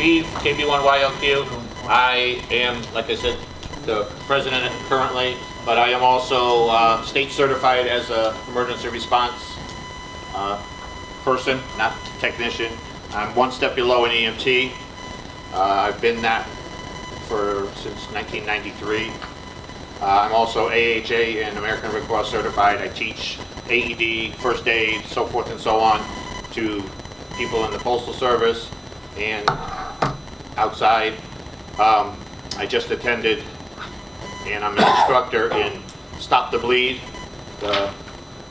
Steve, KB1YLQ. I am, like I said, the president currently, but I am also state certified as an emergency response person, not technician. I'm one step below an EMT. I've been that since 1993. I'm also AHA and American Red Cross certified. I teach AED, first aid, so forth and so on to people in the Postal Service and outside. I just attended, and I'm an instructor in Stop the Bleed, the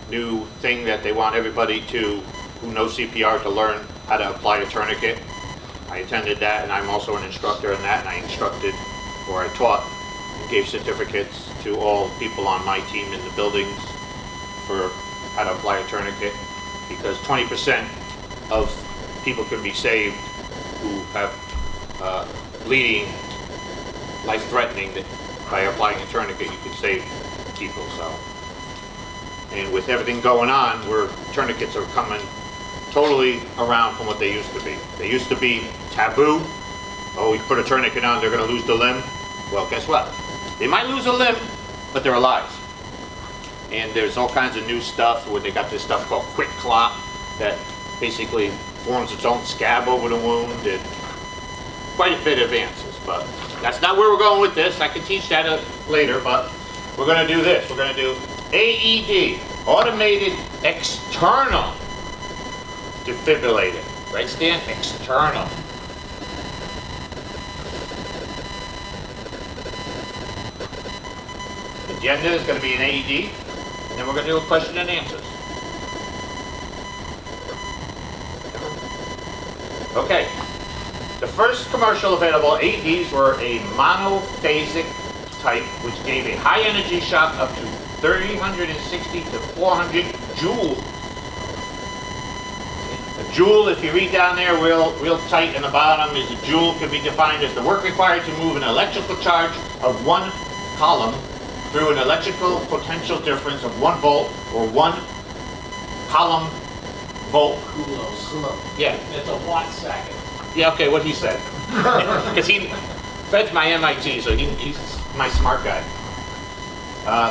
new thing that they want everybody who knows CPR to learn how to apply a tourniquet. I attended that, and I'm also an instructor in that, and I instructed, or I taught, and gave certificates to all people on my team in the buildings for how to apply a tourniquet, because 20% of people can be saved who have bleeding, life-threatening, that by applying a tourniquet you can save people. So, and with everything going on, where tourniquets are coming totally around from what they used to be. They used to be taboo. Oh, you put a tourniquet on, they're going to lose the limb. Well, guess what? They might lose a limb, but they're alive. And there's all kinds of new stuff where they got this stuff called quick clot that basically forms its own scab over the wound, and quite a bit of advances. But that's not where we're going with this. I can teach that later, but we're going to do this. We're going to do AED, Automated External Defibrillator. Right, Stan? External. The agenda is going to be an AED, and then we're going to do a question and answers. Okay. The first commercial available AEDs were a monophasic type, which gave a high energy shock up to 360 to 400 joules. A joule, if you read down there real tight in the bottom, is a joule can be defined as the work required to move an electrical charge of one coulomb through an electrical potential difference of 1 volt or 1 coulomb volt. Coulomb. Yeah. It's a watt second. Yeah, okay, what he said. Because Fred's my MIT, so he's my smart guy.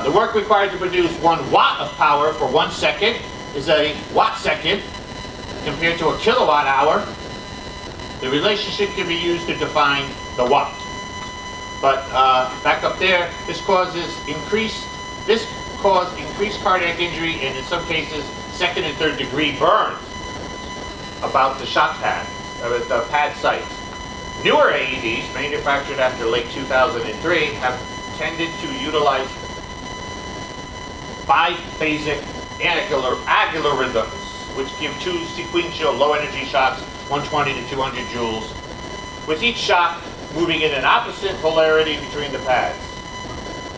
The work required to produce 1 watt of power for 1 second is a watt second compared to a kilowatt hour. The relationship can be used to define the watt. But back up there, this caused increased cardiac injury and in some cases 2nd and 3rd degree burns about the shock pad, the pad sites. Newer AEDs, manufactured after late 2003, have tended to utilize biphasic angular rhythms, which give 2 sequential low energy shocks, 120 to 200 joules, with each shock moving in an opposite polarity between the pads.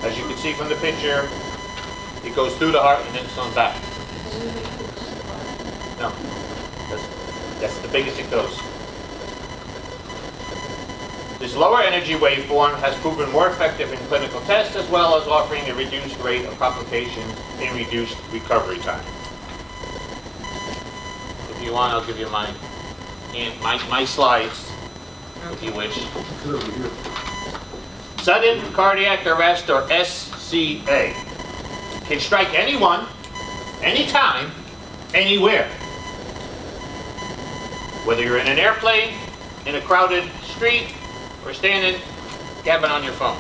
As you can see from the picture, it goes through the heart and then it's on back. No, that's the biggest it goes. This lower energy waveform has proven more effective in clinical tests, as well as offering a reduced rate of complications and reduced recovery time. If you want, I'll give you my slides, if you wish. Sudden cardiac arrest, or SCA, can strike anyone, anytime, anywhere. Whether you're in an airplane, in a crowded street, or standing, gabbing on your phone.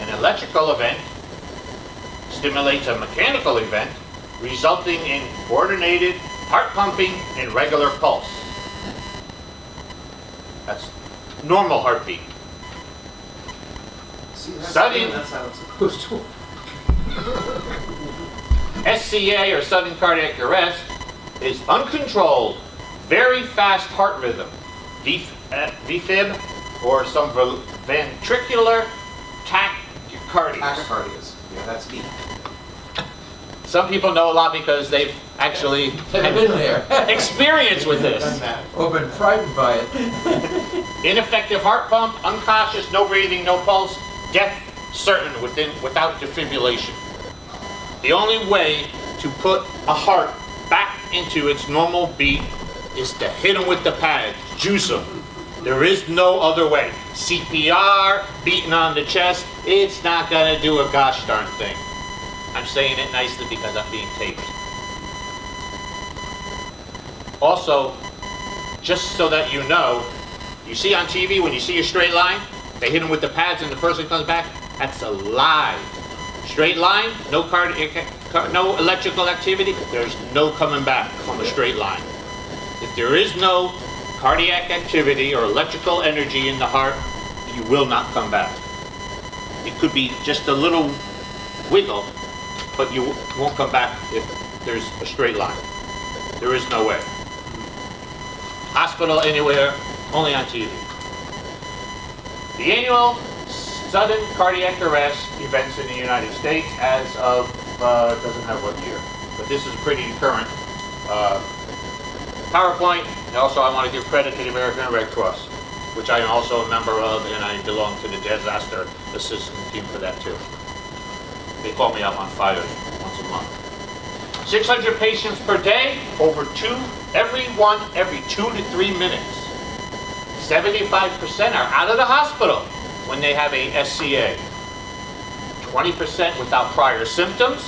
An electrical event stimulates a mechanical event, resulting in coordinated heart pumping and regular pulse. That's normal heartbeat. Sudden, that's how it's supposed to work. SCA, or sudden cardiac arrest, is uncontrolled, very fast heart rhythm, VFib, or some ventricular tachycardia. Tachycardias. Yeah, that's deep. Some people know a lot because they've actually been there, experience with this. Or been frightened by it. Ineffective heart pump, unconscious, no breathing, no pulse, death certain without defibrillation. The only way to put a heart back into its normal beat is to hit them with the pads, juice them. There is no other way. CPR, beating on the chest, it's not gonna do a gosh darn thing. I'm saying it nicely because I'm being taped. Also, just so that you know, you see on TV when you see a straight line, they hit them with the pads and the person comes back, that's a lie. Straight line, no no electrical activity, there's no coming back from a straight line. If there is no cardiac activity or electrical energy in the heart, you will not come back. It could be just a little wiggle, but you won't come back if there's a straight line. There is no way. Hospital anywhere, only on TV. The annual sudden cardiac arrest events in the United States as of, doesn't have what year, but this is pretty current. PowerPoint, and also I want to give credit to the American Red Cross, which I am also a member of, and I belong to the disaster assistance team for that too. They call me up on fires once a month. 600 patients per day, every 2 to 3 minutes. 75% are out of the hospital when they have a SCA. 20% without prior symptoms.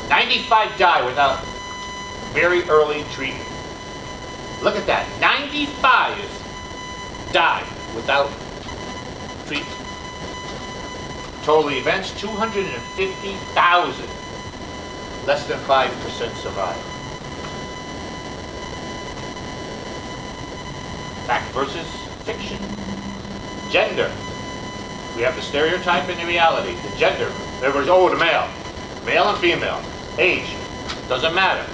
95 die without very early treatment. Look at that, 95 die without treatment. Total events, 250,000. Less than 5% survive. Fact versus fiction. Gender. We have the stereotype and the reality. The gender, everybody's, oh, the male. Male and female. Age, doesn't matter.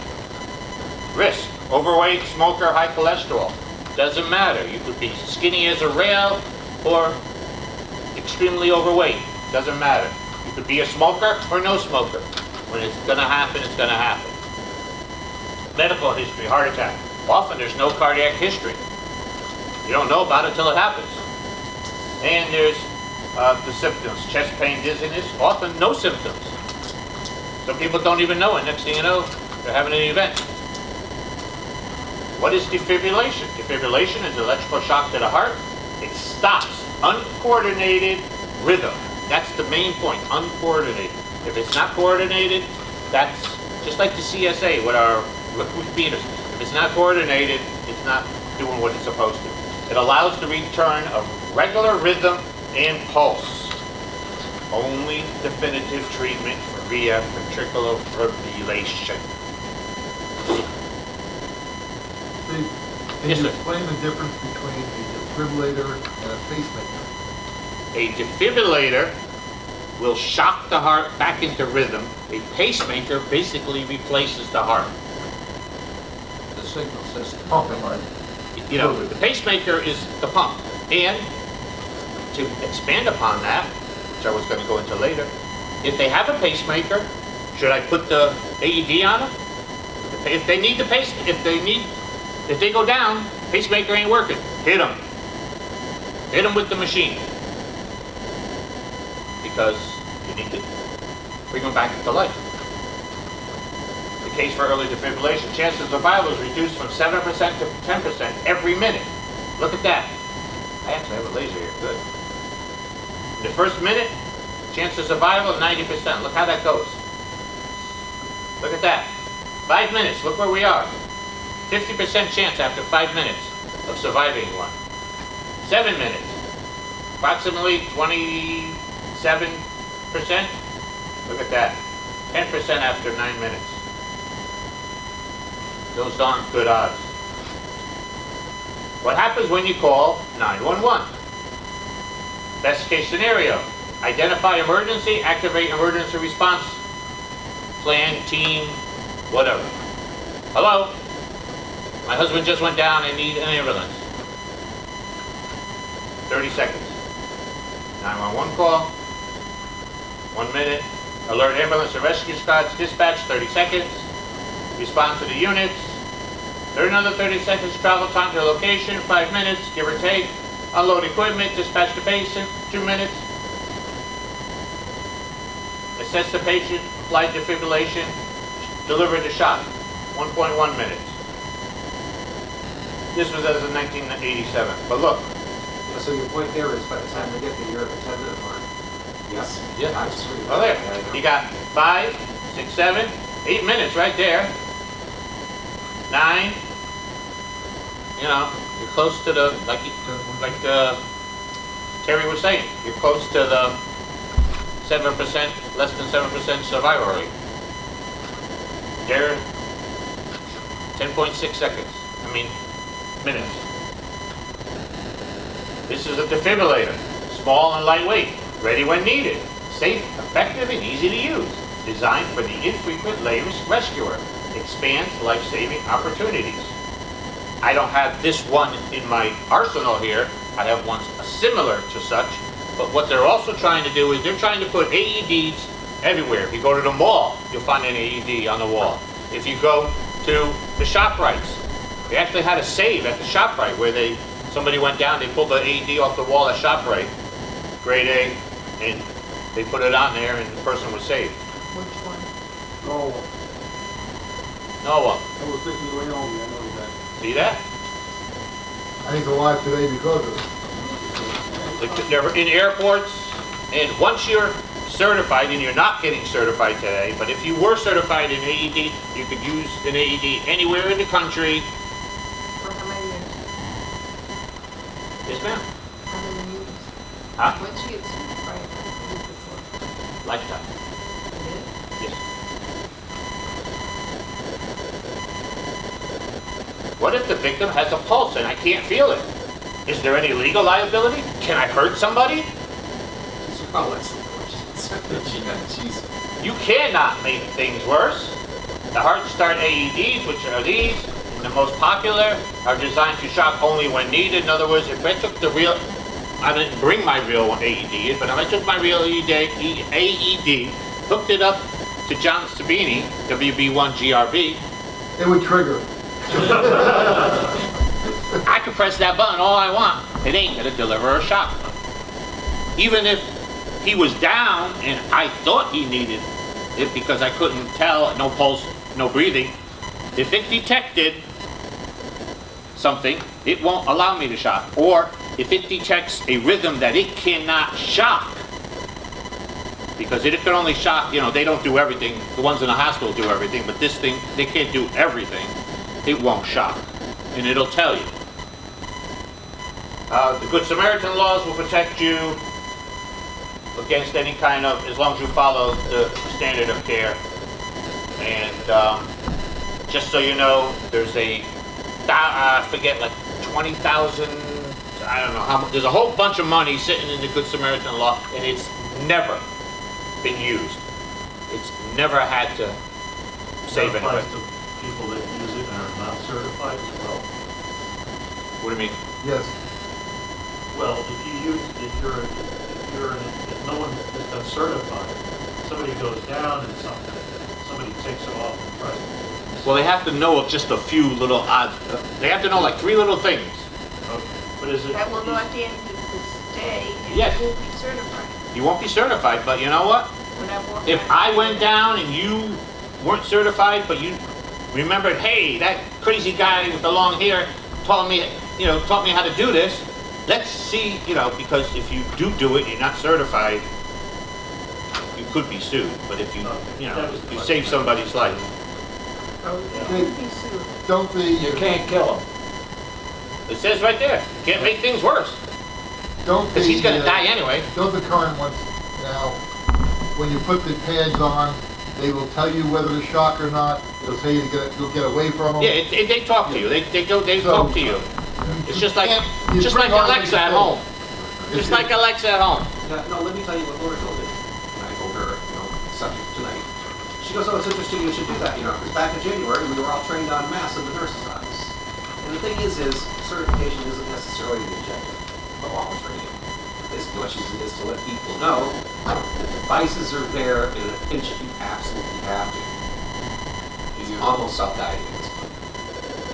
Risk, overweight, smoker, high cholesterol. Doesn't matter. You could be skinny as a rail or extremely overweight. Doesn't matter. You could be a smoker or no smoker. When it's gonna happen, it's gonna happen. Medical history, heart attack. Often there's no cardiac history. You don't know about it until it happens. And there's the symptoms, chest pain, dizziness, often no symptoms. Some people don't even know it. Next thing you know, they're having an event. What is defibrillation? Defibrillation is electrical shock to the heart. It stops uncoordinated rhythm. That's the main point, uncoordinated. If it's not coordinated, that's just like the CSA with our repeaters. If it's not coordinated, it's not doing what it's supposed to. It allows the return of regular rhythm and pulse. Only definitive treatment for ventricular fibrillation. Can Yes, you sir. explain the difference between a defibrillator and a pacemaker? A defibrillator will shock the heart back into rhythm. A pacemaker basically replaces the heart. The signal says pumping, right? You know, the pacemaker is the pump. And to expand upon that, which I was going to go into later, if they have a pacemaker, should I put the AED on them? If they need the pace, if they go down, pacemaker ain't working. Hit them. Hit them with the machine. Because you need to bring them back into life. The case for early defibrillation, chances of survival is reduced from 7% to 10% every minute. Look at that. I actually have a laser here, good. In the first minute, chance of survival 90%. Look how that goes. Look at that. 5 minutes, look where we are. 50% chance after 5 minutes of surviving one. 7 minutes, approximately 27%. Look at that. 10% after 9 minutes. Those aren't good odds. What happens when you call 911? Best case scenario, identify emergency, activate emergency response plan, team, whatever. Hello? My husband just went down, I need an ambulance. 30 seconds. 911 call, 1 minute. Alert ambulance and rescue squads, dispatch, 30 seconds. Respond to the units. Another 30 seconds travel time to location, 5 minutes, give or take. Unload equipment, dispatch the patient, 2 minutes. Assess the patient, apply defibrillation, deliver the shock, 1.1 minutes. This was as of 1987. But look, So your point there is by the time they get to your 10-minute mark, yes? Yeah. I just agree. well there, you got 5, 6, 7, 8 minutes right there. 9. You know, you're close to the like Terry was saying. You're close to the 7%, less than 7% survival rate. There, 10.6 seconds. I mean, minutes. This is a defibrillator, small and lightweight, ready when needed, safe, effective, and easy to use. Designed for the infrequent lay rescuer, expands life-saving opportunities. I don't have this one in my arsenal here. I have one similar to such, but what they're also trying to do is they're trying to put AEDs everywhere. If you go to the mall, you'll find an AED on the wall. If you go to the ShopRites, they actually had a save at the ShopRite where somebody went down, they pulled the AED off the wall at ShopRite, grade A, and they put it on there and the person was saved. Which one? Oh, Noah, I was thinking of Wyoming, I know that. see that? I think alive today because of it. They're in airports, and once you're certified, and you're not getting certified today, but if you were certified in AED, you could use an AED anywhere in the country. For how many years? Yes, ma'am. How many years? Huh? When she gets certified, what did it for? Lifetime. You did? Yes. What if the victim has a pulse and I can't feel it? Is there any legal liability? Can I hurt somebody? Oh, that's the question. Jeez. You cannot make things worse. The heart start AEDs, which are these, and the most popular, are designed to shock only when needed. In other words, if I took I didn't bring my real AED, but if I took my real AED, hooked it up to John Sabini, WB1GRB, It would trigger. I could press that button all I want. It ain't gonna deliver a shock. Even if he was down and I thought he needed it because I couldn't tell, no pulse, no breathing, if it detected something, it won't allow me to shock. Or if it detects a rhythm that it cannot shock, because it can only shock, they don't do everything. The ones in the hospital do everything, but this thing, they can't do everything. It won't shock, and it'll tell you. The Good Samaritan laws will protect you against any kind of, as long as you follow the standard of care. And just so you know, there's I forget, like 20,000, I don't know how much, there's a whole bunch of money sitting in the Good Samaritan law, and it's never been used. It's never had to save That anybody. applies to people that use it and are not certified as well. What do you mean? Yes. Well, if no one has been certified, somebody goes down and somebody takes it off and tries to. Well, they have to know of just a few little odds. They have to know like 3 little things. Okay, but is it? That will not end to this day, and Yes. you won't be certified. You won't be certified, but you know what? When I walk If out- I went down and you weren't certified, but you remembered, hey, that crazy guy with the long hair taught me how to do this. Let's see, because if you do it, you're not certified, you could be sued. But if you save somebody's life. Oh, Hey, you won't be sued. Don't You can't kill him. It says right there, can't make things worse, don't because he's gonna die the, anyway. don't the current ones now, when you put the pads on, they will tell you whether to shock or not. They'll tell you to get away from them. Yeah, they talk to you. They talk to you. It's just like Alexa at home. Just like Alexa at home. Yeah, no, let me tell you what Laura told me. And I told her, subject tonight. She goes, oh, it's interesting, you should do that, because back in January, we were all trained on mass in the nurse's office. And the thing is certification isn't necessarily the objective of all training. As much as it is to let people know the devices are there in a pinch if you absolutely have to. It's almost self-guiding at this point.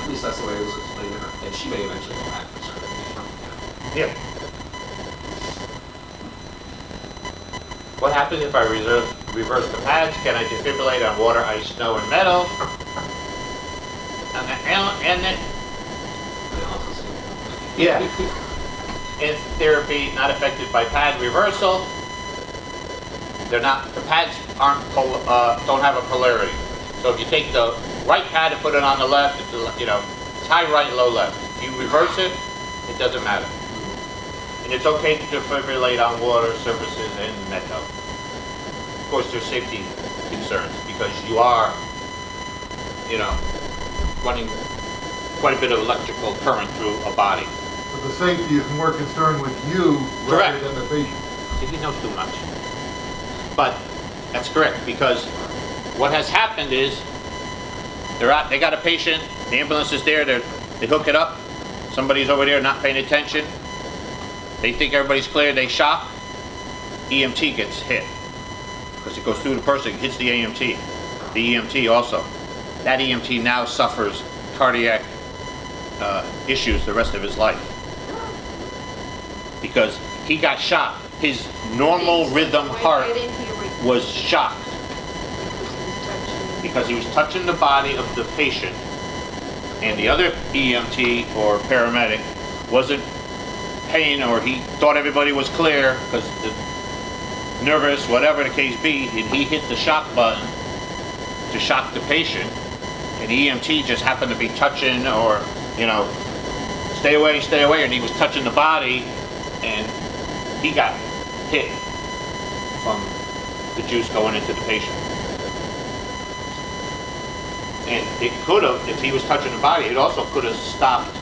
At least that's the way it was explained to her. And she may eventually go back for certification. Yeah. What happens if I reverse the pads? Can I defibrillate on water, ice, snow, and metal? And then, Yeah. In therapy, not affected by pad reversal. They're not, the pads don't have a polarity. So if you take the right pad and put it on the left, it's high right, low left. If you reverse it, it doesn't matter. And it's okay to defibrillate on water surfaces and metal. Of course, there's safety concerns because you are, running quite a bit of electrical current through a body. But the safety is more concerned with you rather Correct. than the patient. See, he knows too much. But that's correct, because what has happened is they're out, they got a patient, the ambulance is there, they hook it up, somebody's over there not paying attention, they think everybody's clear, they shock, EMT gets hit. Because it goes through the person, hits the EMT also. That EMT now suffers cardiac issues the rest of his life. Because he got shocked. His normal rhythm heart was shocked because he was touching the body of the patient, and the other EMT or paramedic wasn't paying, or he thought everybody was clear because nervous, whatever the case be, and he hit the shock button to shock the patient, and the EMT just happened to be touching, or stay away, and he was touching the body, and he got hit from the juice going into the patient. And it could have, if he was touching the body, it also could have stopped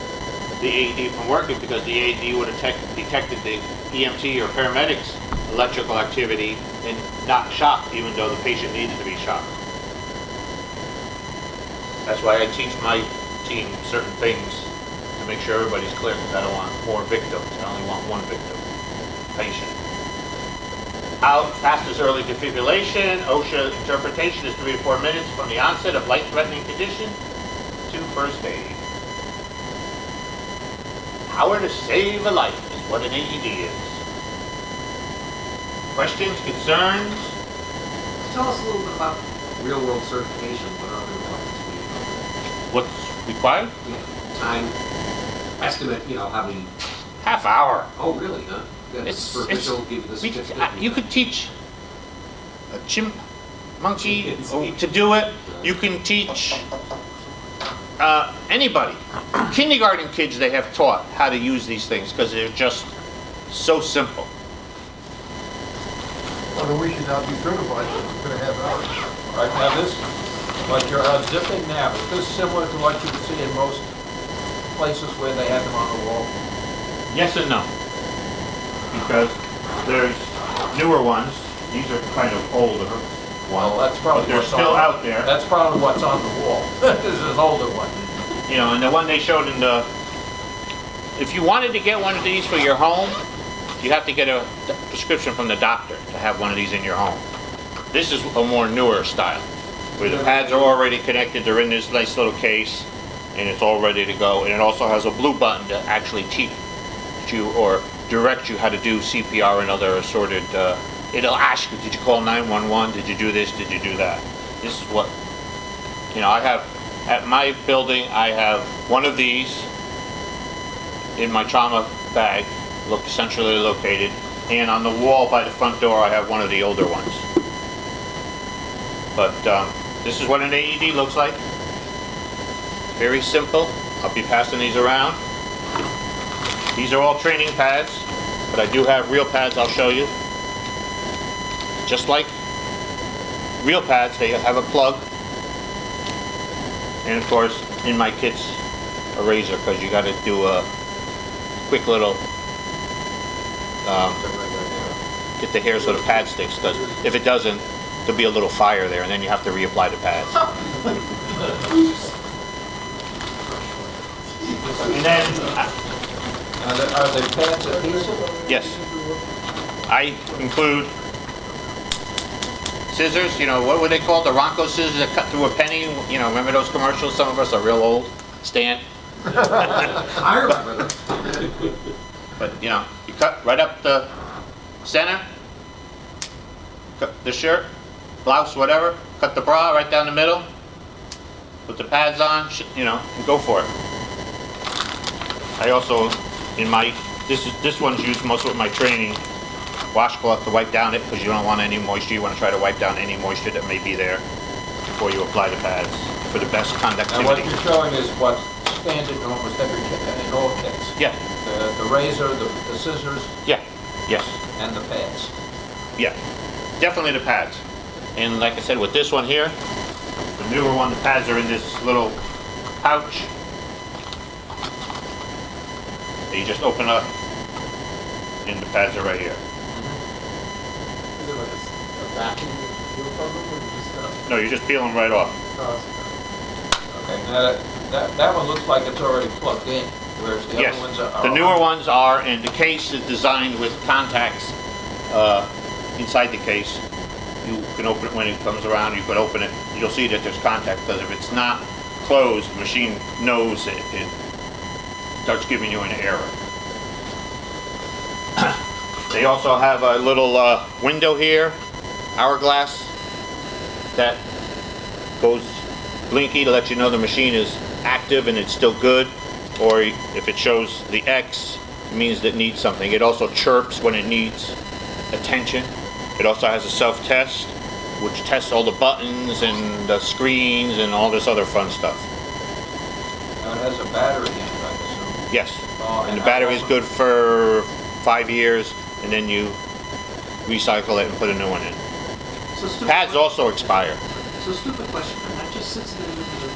the AED from working, because the AED would have detected the EMT or paramedics electrical activity and not shocked, even though the patient needed to be shocked. That's why I teach my team certain things to make sure everybody's clear, because I don't want more victims. I only want one victim, patient. How fast is early defibrillation? OSHA interpretation is 3 to 4 minutes from the onset of life-threatening condition to first aid. Power to save a life is what an AED is. Questions, concerns? Tell us a little bit about real-world certification. What are the requirements? What's required? Yeah, time, estimate, how many... Half hour. Oh, really, huh? Yeah, for official, give you the certificate. You could teach a chimp, monkey to do it. You can teach anybody. Kindergarten kids, they have taught how to use these things because they're just so simple. Well, then we should not be certified for 2.5 hours. Right, now this, like your unzipping nav, is this similar to what you would see in most places where they have them on the wall? Yes and no. Because there's newer ones. These are kind of older ones. Well, that's probably But they're what's still on- out there. That's probably what's on the wall. This is an older one. And the one they showed in the, if you wanted to get one of these for your home, you have to get a prescription from the doctor to have one of these in your home. This is a more newer style, where the pads are already connected, they're in this nice little case, and it's all ready to go. And it also has a blue button to actually teach you or direct you how to do CPR and other assorted, it'll ask you, did you call 911? Did you do this? Did you do that? This is what, I have, at my building, I have one of these in my trauma bag, centrally located, and on the wall by the front door, I have one of the older ones. But this is what an AED looks like. Very simple. I'll be passing these around. These are all training pads, but I do have real pads I'll show you. Just like real pads, they have a plug. And of course, in my kit's a razor, because you got to do a quick little, get the hair so the pad sticks, because if it doesn't, there'll be a little fire there, and then you have to reapply the pads. And then, Are they pads adhesive? yes, I include scissors, what were they called? The Ronco scissors that cut through a penny? Remember those commercials? Some of us are real old. Stan? I remember them. But, you cut right up the center, cut the shirt, blouse, whatever, cut the bra right down the middle, put the pads on, and go for it. I also this one's used mostly with my training, washcloth to wipe down it, because you don't want any moisture. You want to try to wipe down any moisture that may be there before you apply the pads for the best And what conductivity. you're showing is what's standard in almost every kit, in all kits. Yeah, The razor, the scissors, yeah, yes, and the pads. yeah, definitely the pads. And like I said, with this one here, the newer one, the pads are in this little pouch. You just open up, and the pads are right here. Is it like a vacuum you peel from them, or you just, No, you just peel them right off. Okay, now that one looks like it's already plugged in, whereas the Yes, other ones are... the newer ones are, and the case is designed with contacts inside the case. You can open it when it comes around, you can open it, you'll see that there's contact, because if it's not closed, the machine knows it starts giving you an error. They also have a little window here, hourglass, that goes blinky to let you know the machine is active and it's still good, or if it shows the X, it means that it needs something. It also chirps when it needs attention. It also has a self-test, which tests all the buttons and the screens and all this other fun stuff. Now it has a battery in it, I assume. Yes, Oh, and the how battery is long- good for 5 years, and then you recycle it and put a new one in. So stupid Pads que- also expire. So stupid question, and that just sits there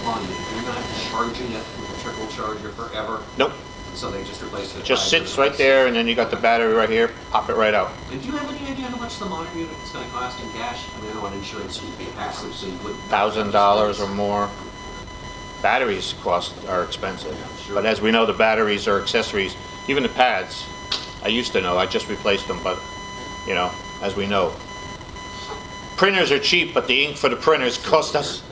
on you. You're not charging it with a trickle charger forever. Nope, So they just replace it. it just sits right there, and then you got the battery right here, pop it right out. And do you have any idea how much the monitor unit is going to cost in cash? I mean, I know on insurance you pay passive, so you would. $1,000 or more. Batteries are expensive, but as we know, the batteries are accessories. Even the pads, I used to know, I just replaced them, but, you know, as we know. Printers are cheap, but the ink for the printers cost us